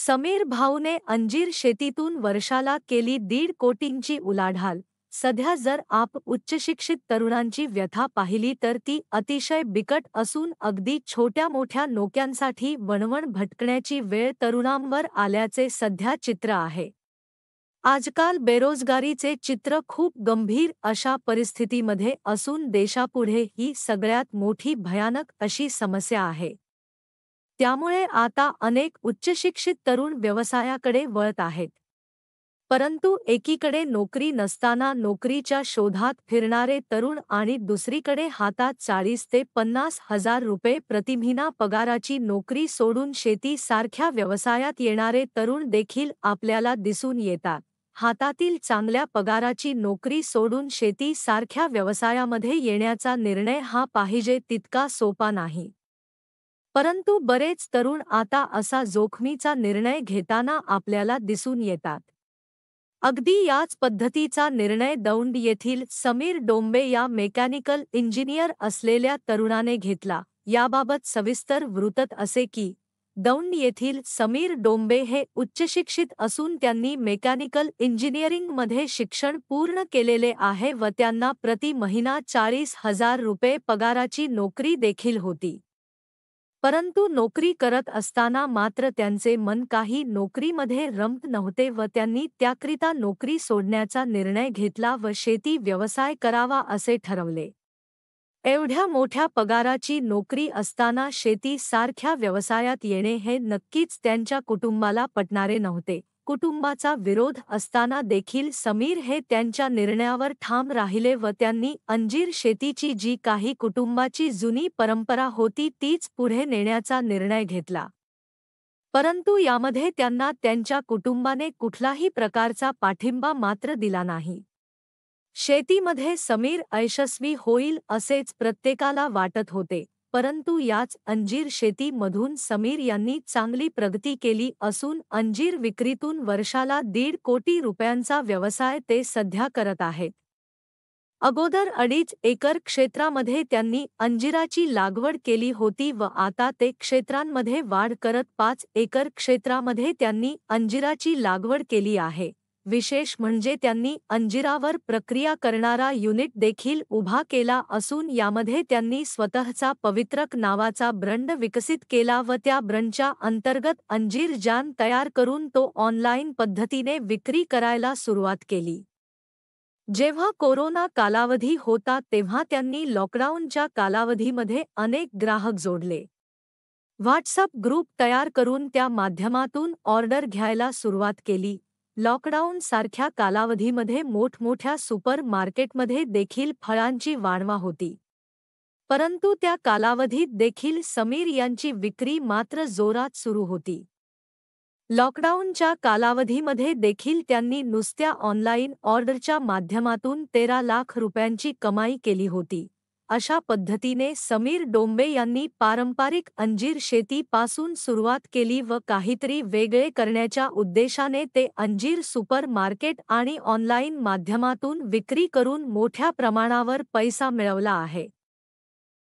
समीर भाऊने अंजीर शेतीतून वर्षाला केली 1.5 कोटींची उलाढाल. सध्या जर आप उच्चशिक्षित तरुणांची व्यथा पाहिली तर ती अतिशय बिकट असून अगदी छोट्या-मोठ्या नोक्यांसाठी वणवण भटकण्याची वेळ तरुणांवर आल्याचे सध्या चित्र आहे. आजकाल बेरोजगारीचे चित्र खूप गंभीर अशा परिस्थितीमध्ये असून देशापुढे ही सगळ्यात मोठी भयानक अशी समस्या आहे. त्यामुळे आता अनेक उच्चशिक्षित तरुण व्यवसायाकडे वळत आहेत. परंतु एकीकडे नोकरी नसताना नोकरीच्या शोधात फिरणारे तरुण आणि दुसरीकडे हातात 40 ते 50 हजार रुपये प्रतिमहिना पगाराची नोकरी सोडून शेती सारख्या व्यवसायात येणारे तरुण देखील आपल्याला दिसून येतात. हातातील चांगल्या पगाराची नोकरी सोडून शेती सारख्या व्यवसायामध्ये येण्याचा निर्णय हा पाहिजे तितका सोपा नाही. परंतु बरेच तरुण आता असा जोखमीचा निर्णय घेताना आपल्याला दिसून येतात. अगदी याच पद्धतीचा निर्णय दौंड येथील समीर डोंबे या मेकॅनिकल इंजिनियर असलेल्या तरुणाने घेतला. याबाबत सविस्तर वृत्त असे की, दौंड येथील समीर डोंबे हे उच्चशिक्षित असून त्यांनी मेकॅनिकल इंजिनिअरिंगमध्ये शिक्षण पूर्ण केलेले आहे व त्यांना प्रति महिना 40,000 रुपये पगाराची नोकरी देखील होती. परंतु नोकरी करत असताना मात्र त्यांचे मन काही नोकरीमध्ये रमत नव्हते व त्यांनी त्याकरिता नोकरी सोडण्याचा निर्णय घेतला व शेती व्यवसाय करावा असे ठरवले. एवढ्या मोठ्या पगाराची नोकरी असताना शेती सारख्या व्यवसायात येणे हे नक्कीच त्यांच्या कुटुंबाला पटणारे नव्हते. कुटुंबाचा विरोध असताना देखील समीर हे त्यांच्या निर्णयावर ठाम राहिले व त्यांनी अंजीर शेतीची जी काही कुटुंबाची जुनी परंपरा होती तीच पुढे नेण्याचा निर्णय घेतला. परंतु यामध्ये त्यांना त्यांच्या कुटुंबाने कुठलाही प्रकारचा पाठिंबा मात्र दिला नाही. शेतीमध्ये समीर यशस्वी होईल असेच प्रत्येकाला वाटत होते. परंतु याच अंजीर शेतीमधून समीर यांनी चांगली प्रगती केली असून अंजीर विक्रीतून वर्षाला 1.5 कोटी रुपयांचा व्यवसाय ते सध्या करत आहेत. अगोदर 2.5 एकर क्षेत्रामध्ये त्यांनी अंजिराची लागवड केली होती व आता ते क्षेत्रांमध्ये वाढ करत 5 एकर क्षेत्रामध्ये त्यांनी अंजिराची लागवड केली आहे. विशेष म्हणजे त्यांनी अंजिरावर प्रक्रिया करणारा युनिट देखील उभा केला असून यामध्ये त्यांनी स्वतःचा पवित्रक नावाचा ब्रँड विकसित केला व त्या ब्रँडच्या अंतर्गत अंजीर जॅम तयार करून तो ऑनलाईन पद्धतीने विक्री करायला सुरुवात केली. जेव्हा कोरोना कालावधी होता तेव्हा त्यांनी लॉकडाऊनच्या कालावधीमध्ये अनेक ग्राहक जोडले. व्हॉट्सअप ग्रुप तयार करून त्या माध्यमातून ऑर्डर घ्यायला सुरुवात केली. लॉकडाऊन सारख्या कालावधीमध्ये मोठमोठ्या सुपर मार्केटमध्ये देखील फळांची वाढवा होती. परंतु त्या कालावधीत देखील समीर यांची विक्री मात्र जोरात सुरू होती. लॉकडाऊनच्या कालावधीमध्ये देखील त्यांनी नुसत्या ऑनलाईन ऑर्डरच्या माध्यमातून 13 लाख रुपयांची कमाई केली होती. अशा पद्धतीने समीर डोंबे यांनी पारंपरिक अंजीर शेतीपासून सुरुवात केली व काहीतरी वेगळे करण्याच्या उद्देशाने ते अंजीर सुपर मार्केट आणि ऑनलाईन माध्यमातून विक्री करून मोठ्या प्रमाणावर पैसा मिळवला आहे.